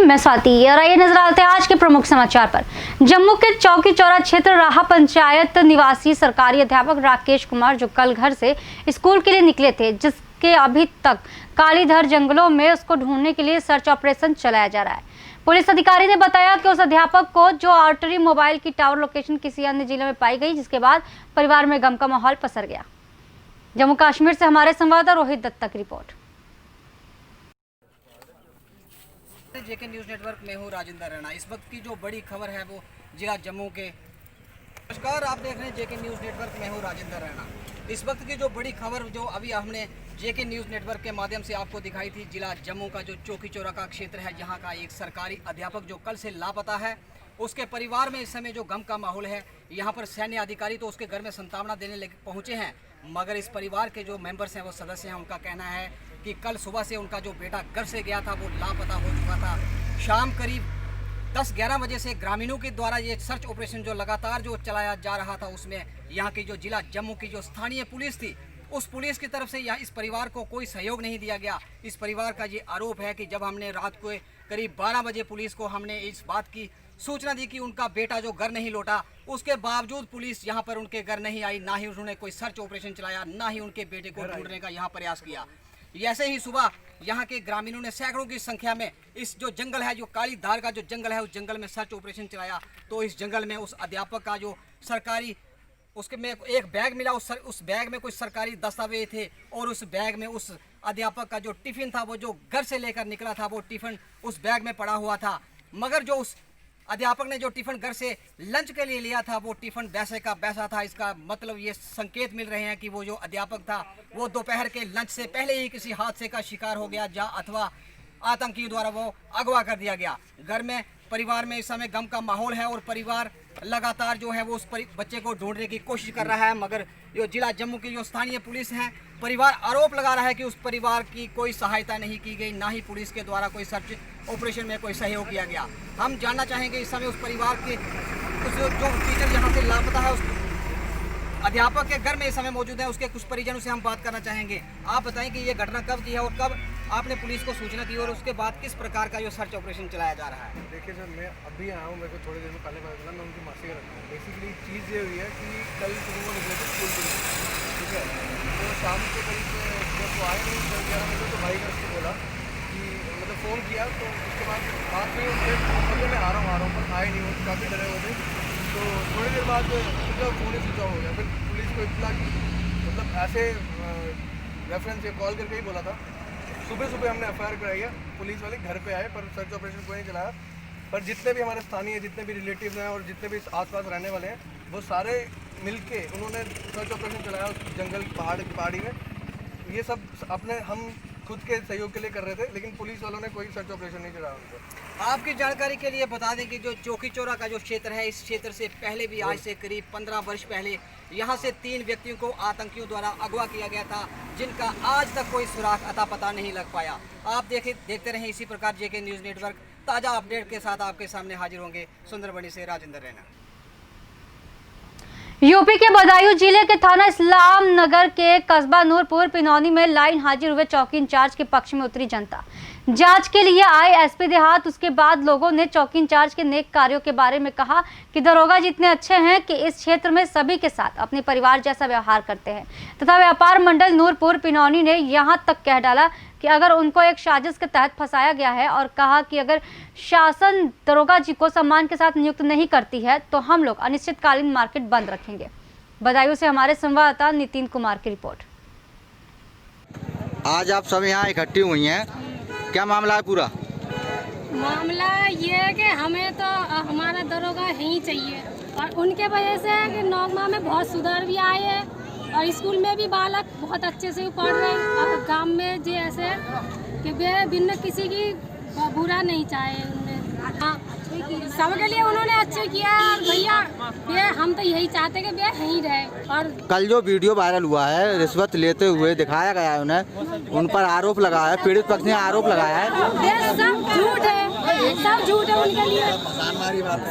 मैं स्वाति। और आइए नजर डालते हैं आज के प्रमुख समाचार पर। जम्मू के चौकी चौरा क्षेत्र राहा पंचायत निवासी सरकारी अध्यापक राकेश कुमार जो कल घर से स्कूल के लिए निकले थे, जिसके अभी तक कालीधर जंगलों में उसको ढूंढने के लिए सर्च ऑपरेशन चलाया जा रहा है। पुलिस अधिकारी ने बताया कि उस अध्यापक को जो आर्टरी मोबाइल की टावर लोकेशन किसी अन्य जिले में पाई गई, जिसके बाद परिवार में गम का माहौल पसर गया। जम्मू कश्मीर से हमारे संवाददाता रोहित दत्ता की रिपोर्ट। जेके न्यूज़ नेटवर्क में हूँ राजेंद्र रैना। इस वक्त की जो बड़ी खबर है वो जिला जम्मू के। नमस्कार, आप देख रहे हैं जेके न्यूज़ नेटवर्क में हूँ राजेंद्र रैना। इस वक्त की जो बड़ी खबर जो अभी हमने जेके न्यूज़ नेटवर्क के माध्यम से आपको दिखाई थी, जिला जम्मू का जो चौकी चौरा का क्षेत्र है, यहाँ का एक सरकारी अध्यापक जो कल से लापता है, उसके परिवार में इस समय जो गम का माहौल है। यहाँ पर सैन्य अधिकारी तो उसके घर में सांत्वना देने पहुँचे हैं, मगर इस परिवार के जो मेंबर्स हैं, वो सदस्य हैं, उनका कहना है कि कल सुबह से उनका जो बेटा घर से गया था वो लापता हो चुका था। शाम करीब 10-11 बजे से ग्रामीणों के द्वारा ये सर्च ऑपरेशन जो लगातार जो चलाया जा रहा था, उसमें यहाँ की जो जिला जम्मू की जो स्थानीय पुलिस थी, उस पुलिस की तरफ से यहाँ इस परिवार को कोई सहयोग नहीं दिया गया। इस परिवार का ये आरोप है कि जब हमने रात को करीब 12 बजे पुलिस को हमने इस बात की सूचना दी कि उनका बेटा जो घर नहीं लौटा, उसके बावजूद पुलिस यहाँ पर उनके घर नहीं आई, ना ही उन्होंने कोई सर्च ऑपरेशन चलाया, ना ही उनके बेटे को ढूंढने का यहाँ प्रयास किया। ऐसे ही सुबह यहाँ के ग्रामीणों ने सैकड़ों की संख्या में इस जो जंगल है, जो काली धार का जो जंगल है, उस जंगल में सर्च ऑपरेशन चलाया। तो इस जंगल में उस अध्यापक का जो सरकारी उसके में एक बैग मिला, उस बैग में कुछ सरकारी दस्तावेज थे, और उस बैग में उस अध्यापक का जो टिफिन था, वो जो घर से लेकर निकला था, वो टिफिन उस बैग में पड़ा हुआ था। मगर जो उस अध्यापक ने जो टिफिन घर से लंच के लिए लिया था, वो टिफिन वैसे का वैसा था। इसका मतलब ये संकेत मिल रहे हैं कि वो जो अध्यापक था, वो दोपहर के लंच से पहले ही किसी हादसे का शिकार हो गया, अथवा आतंकियों द्वारा वो अगवा कर दिया गया। घर में परिवार में इस समय गम का माहौल है, और परिवार लगातार जो है वो उस बच्चे को ढूंढने की कोशिश कर रहा है। मगर जो जिला जम्मू की जो स्थानीय पुलिस है, परिवार आरोप लगा रहा है कि उस परिवार की कोई सहायता नहीं की गई, ना ही पुलिस के द्वारा कोई सर्च ऑपरेशन में कोई सहयोग किया गया। हम जानना चाहेंगे इस समय उस परिवार के जो टीचर यहाँ से लापता है, उस अध्यापक के घर में इस समय मौजूद है, उसके कुछ परिजनों से हम बात करना चाहेंगे। आप बताएं कि ये घटना कब की है और कब आपने पुलिस को सूचना दी, और उसके बाद किस प्रकार का जो सर्च ऑपरेशन चलाया जा रहा है? देखिए सर, मैं अभी आया हूँ, मेरे को थोड़ी देर में पहले पता चला, मैं उनकी मासी का रखता हूँ। बेसिकली चीज़ ये हुई है कि कल सुबह वो निकले थे स्कूल के लिए, ठीक है। तो शाम के करीब जब वो आए नहीं 10-11 बजे, तो भाई ने उसको बोला कि मतलब फ़ोन किया, तो उसके बाद बात नहीं उनसे, मतलब मैं आ रहा हूँ पर आए नहीं, वो काफ़ी डरे हुए थे। तो थोड़ी देर बाद उनका फ़ोन ही स्विच ऑफ हो गया। फिर पुलिस को इतना मतलब ऐसे रेफरेंस या कॉल करके ही बोला था। सुबह हमने FIR कराई है, पुलिस वाले घर पे आए, पर सर्च ऑपरेशन कोई नहीं चलाया। पर जितने भी हमारे स्थानीय, जितने भी रिलेटिव्स हैं और जितने भी आसपास रहने वाले हैं, वो सारे मिलके उन्होंने सर्च ऑपरेशन चलाया उस जंगल पहाड़ी में। ये सब अपने हम खुद के सहयोग के लिए कर रहे थे, लेकिन पुलिस वालों ने कोई सर्च ऑपरेशन नहीं चलाया उनको। आपकी जानकारी के लिए बता दें कि जो चौकी चौरा का जो क्षेत्र है, इस क्षेत्र से पहले भी आज से करीब 15 वर्ष पहले यहाँ से 3 व्यक्तियों को आतंकियों द्वारा अगवा किया गया था, जिनका आज तक कोई सुराग अता पता नहीं लग पाया। आप देखते रहें इसी प्रकार जेके न्यूज़ नेटवर्क ताज़ा अपडेट के साथ आपके सामने हाजिर होंगे। सुंदरबनी से राजेंद्र रैना। यूपी के बदायूं जिले के थाना इस्लाम नगर के कस्बा नूरपुर पिनौनी में लाइन हाजिर हुए चौकी इंचार्ज के पक्ष में उतरी जनता। जांच के लिए आए एसपी देहात, उसके बाद लोगों ने चौकी इंचार्ज के नेक कार्यों के बारे में कहा कि दरोगा जितने अच्छे हैं कि इस क्षेत्र में सभी के साथ अपने परिवार जैसा व्यवहार करते हैं, तथा व्यापार मंडल नूरपुर पिनौनी ने यहां तक कह डाला कि अगर उनको एक साजिश के तहत फंसाया गया है, और कहा कि अगर शासन दरोगा जी को सम्मान के साथ नियुक्त नहीं करती है तो हम लोग अनिश्चितकालीन मार्केट बंद रखेंगे। बदायूं से हमारे संवाददाता नितिन कुमार की रिपोर्ट। आज आप सब यहाँ इकट्ठी हुई हैं, क्या मामला है? पूरा मामला ये है कि हमें तो हमारा दरोगा ही चाहिए, और उनके वजह से कि नौगमा में बहुत सुधार भी आए हैं, और स्कूल में भी बालक बहुत अच्छे से पढ़ रहे हैं। और गांव में जो ऐसे कि वे बिना किसी की बुरा नहीं चाहे, हाँ सबके लिए उन्होंने अच्छे किया। और भैया वे हम तो यही चाहते कि वे यहीं रहे। और कल जो वीडियो वायरल हुआ है, रिश्वत लेते हुए दिखाया गया है, उन्हें उन पर आरोप लगाया है, पीड़ित पक्ष ने आरोप लगाया है। वे सब झूठ है, सब झूठ है उनके लिए,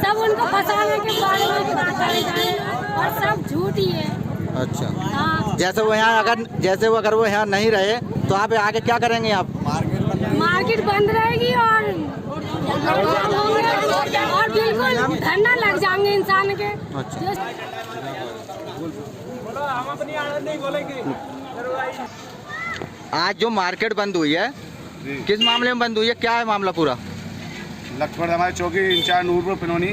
सब उनको फंसाने के बारे में बात करे जाए, और सब झूठ ही है। अच्छा, हाँ। जैसे वो यहाँ अगर वो यहाँ नहीं रहे तो आप आगे क्या करेंगे? आप मार्केट बंद रहेगी और बिल्कुल धरना लग जाएंगे इंसान के। आज जो मार्केट बंद हुई है किस मामले में बंद हुई है, क्या है मामला पूरा? लखपत हमारे चौकी इंचार्ज नूरपुर पिनोनी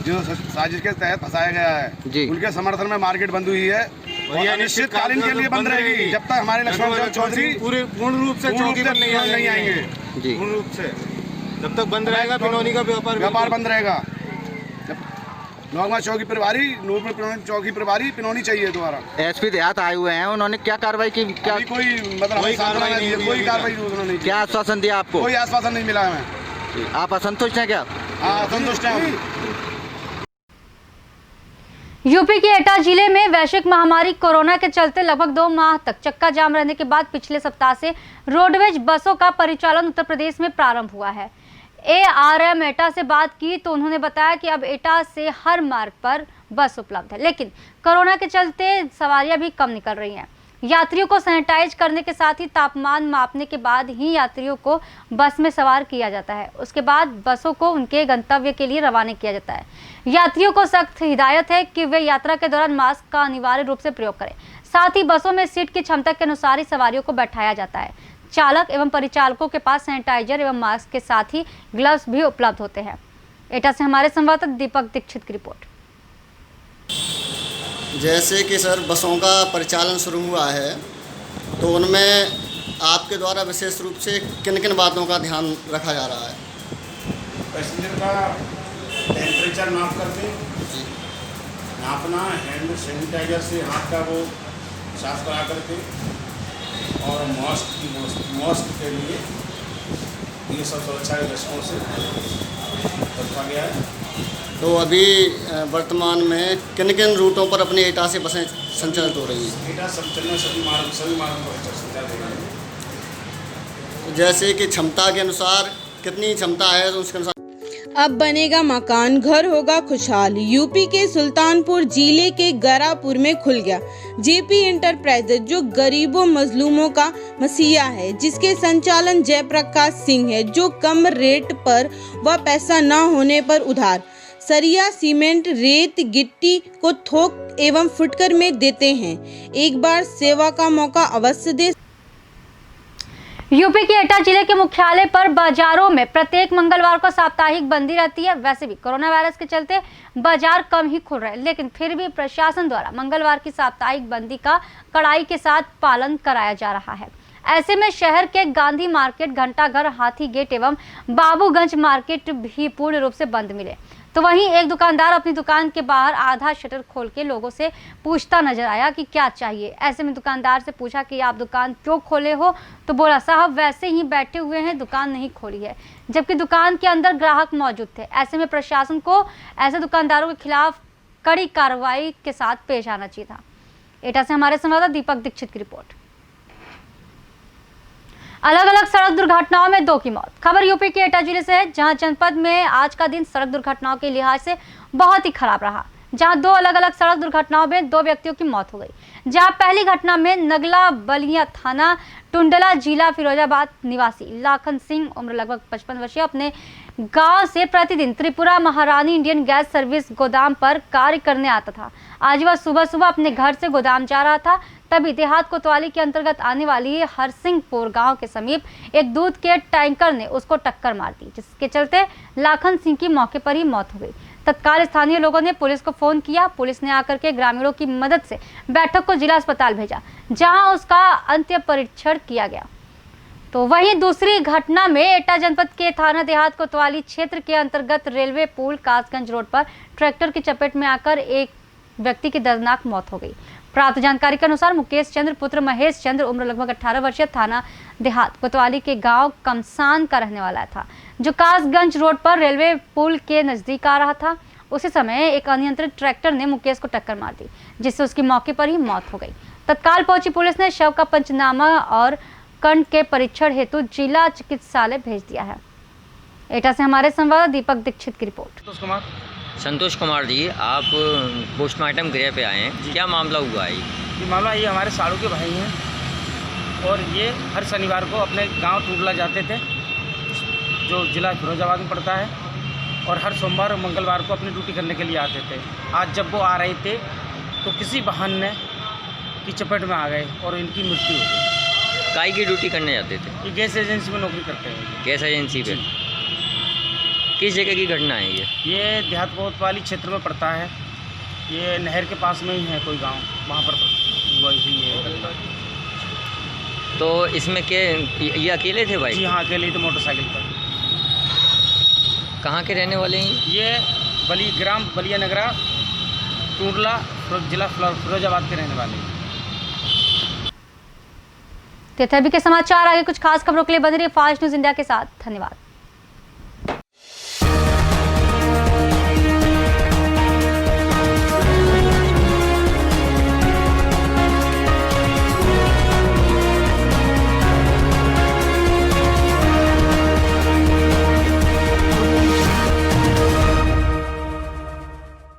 जो साजिश के तहत फंसाया गया है जी, उनके समर्थन में मार्केट बंद हुई है और ये अनिश्चितकालीन के लिए बंद रहेगी जब तक हमारे लक्ष्मण चौधरी पूर्ण रूप से चौकी पर नहीं आएंगे। जी, पूर्ण रूप से जब तक बंद रहेगा पिनौनी का व्यापार बंद रहेगा। नौगमा चौकी प्रभारी, नूरपुर पिनौनी चौकी प्रभारी पिनौनी चाहिए दोबारा। एसपी देहात आए हुए हैं, उन्होंने क्या कार्रवाई की? क्या कोई मतलब कोई कार्रवाई उन्होंने नहीं, क्या आश्वासन दिया आपको? कोई आश्वासन नहीं मिला हमें। आप असंतुष्ट हैं क्या? हाँ, असंतुष्ट हैं। यूपी के एटा जिले में वैश्विक महामारी कोरोना के चलते लगभग 2 माह तक चक्का जाम रहने के बाद पिछले सप्ताह से रोडवेज बसों का परिचालन उत्तर प्रदेश में प्रारंभ हुआ है। ARM एटा से बात की तो उन्होंने बताया कि अब एटा से हर मार्ग पर बस उपलब्ध है, लेकिन कोरोना के चलते सवारियां भी कम निकल रही हैं। यात्रियों को सैनिटाइज करने के साथ ही तापमान मापने के बाद ही यात्रियों को बस में सवार किया जाता है। उसके बाद बसों को उनके गंतव्य के लिए रवाना किया जाता है। यात्रियों को सख्त हिदायत है कि वे यात्रा के दौरान मास्क का अनिवार्य रूप से प्रयोग करें। साथ ही बसों में सीट की क्षमता के अनुसार ही सवारियों को बैठाया जाता है। चालक एवं परिचालकों के पास सैनिटाइजर एवं मास्क के साथ ही ग्लव्स भी उपलब्ध होते हैं। एटा से हमारे संवाददाता दीपक दीक्षित की रिपोर्ट। जैसे कि सर बसों का परिचालन शुरू हुआ है तो उनमें आपके द्वारा विशेष रूप से किन किन बातों का ध्यान रखा जा रहा है? पैसेंजर का टेम्परेचर नाप करके नापना, हैंड सैनिटाइजर से हाथ का वो साफ करा करके और मास्क के लिए ये सब सुरक्षा के दृष्टिकोण से रखा गया है। तो अभी वर्तमान में किन किन रूटों पर अपने एटा से बसें संचालित हो रही हैं? एटा संचालन सभी मार्गों पर संचालित हो रही है। जैसे कि क्षमता के अनुसार कितनी क्षमता है तो उसके अनुसार अब बनेगा मकान, घर होगा खुशहाल। यूपी के सुल्तानपुर जिले के गरापुर में खुल गया जेपी इंटरप्राइजेज, जो गरीबों मजलूमों का मसीहा है, जिसके संचालन जयप्रकाश सिंह है, जो कम रेट पर व पैसा न होने पर उधार सरिया, सीमेंट, रेत, गिट्टी को थोक एवं फुटकर में देते हैं। एक बार सेवा का मौका अवश्य दे। यूपी के एटा जिले के मुख्यालय पर बाजारों में प्रत्येक मंगलवार को साप्ताहिक बंदी रहती है। वैसे भी कोरोना वायरस के चलते बाजार कम ही खुल रहे हैं, लेकिन फिर भी प्रशासन द्वारा मंगलवार की साप्ताहिक बंदी का कड़ाई के साथ पालन कराया जा रहा है। ऐसे में शहर के गांधी मार्केट, घंटाघर, हाथी गेट एवं बाबूगंज मार्केट भी पूर्ण रूप से बंद मिले। तो वहीं एक दुकानदार अपनी दुकान के बाहर आधा शटर खोल के लोगों से पूछता नजर आया कि क्या चाहिए। ऐसे में दुकानदार से पूछा कि आप दुकान क्यों खोले हो, तो बोला साहब वैसे ही बैठे हुए हैं, दुकान नहीं खोली है, जबकि दुकान के अंदर ग्राहक मौजूद थे। ऐसे में प्रशासन को ऐसे दुकानदारों के खिलाफ कड़ी कार्रवाई के साथ पेश आना चाहिए था। एटा से हमारे संवाददाता दीपक दीक्षित की रिपोर्ट। अलग अलग सड़क दुर्घटनाओं में 2 की मौत। खबर यूपी के एटा जिले से है, जहां जनपद में आज का दिन सड़क दुर्घटनाओं के लिहाज से बहुत ही खराब रहा, जहां 2 अलग अलग सड़क दुर्घटनाओं में 2 व्यक्तियों की मौत हो गई। जहां पहली घटना में नगला बलिया थाना टुंडला जिला फिरोजाबाद निवासी लाखन सिंह उम्र लगभग 55 वर्षीय अपने गांव से प्रतिदिन त्रिपुरा महारानी इंडियन गैस सर्विस गोदाम पर कार्य करने आता था। आज वह सुबह सुबह अपने घर से गोदाम जा रहा था, तभी देहात कोतवाली के अंतर्गत आने वाली हरसिंहपुर गांव के समीप एक दूध के टैंकर ने उसको टक्कर मार दी, जिसके चलते लाखन सिंह की मौके पर ही मौत हो गई। तत्काल स्थानीय लोगों ने पुलिस को फोन किया। पुलिस ने आकर के ग्रामीणों की मदद से बैठक को जिला अस्पताल भेजा, जहां उसका अंतिम परीक्षण किया गया। तो वहीं दूसरी घटना में एटा जनपद के थाना देहात कोतवाली क्षेत्र के अंतर्गत रेलवे पुल कासगंज रोड पर ट्रैक्टर की चपेट में आकर एक व्यक्ति की दर्दनाक मौत हो गई। प्राप्त जानकारी के अनुसार मुकेश चंद्र पुत्र महेश चंद्र उम्र लगभग 18 वर्षीय थाना देहात कोतवाली के गांव कमसान का रहने वाला था, जो कासगंज रोड पर रेलवे पुल के नजदीक आ रहा था। उसी समय एक अनियंत्रित ट्रैक्टर ने मुकेश को टक्कर मार दी, जिससे उसकी मौके पर ही मौत हो गई। तत्काल पहुंची पुलिस ने शव का पंचनामा और कंठ के परीक्षण हेतु जिला चिकित्सालय भेज दिया है। एटा से हमारे संवाददाता दीपक दीक्षित की रिपोर्ट। संतोष कुमार जी, आप पोस्टमार्टम गृह पे आए हैं, क्या मामला हुआ है? ये मामला ये हमारे साड़ू के भाई हैं, और ये हर शनिवार को अपने गांव टूडला जाते थे, जो ज़िला फिरोजाबाद में पड़ता है, और हर सोमवार और मंगलवार को अपनी ड्यूटी करने के लिए आते थे। आज जब वो आ रहे थे तो किसी वाहन ने की चपेट में आ गए और इनकी मृत्यु हो गई। काय की ड्यूटी करने जाते थे? ये गैस एजेंसी में नौकरी करते हैं। गैस एजेंसी पे? किस जगह की घटना है ये देहात कोतवाली क्षेत्र में पड़ता है। ये नहर के पास में ही है कोई गांव, वहाँ पर वही है। तो इसमें क्या ये अकेले थे भाई? जी हाँ, अकेले थे मोटरसाइकिल पर। कहाँ के रहने वाले हैं ये ग्राम बलिया नगरा टूडला जिला फिरोजाबाद के रहने वाले हैं। तो अभी के समाचार, आगे कुछ खास खबरों के लिए बने रहिए फास्ट न्यूज़ इंडिया के साथ। धन्यवाद।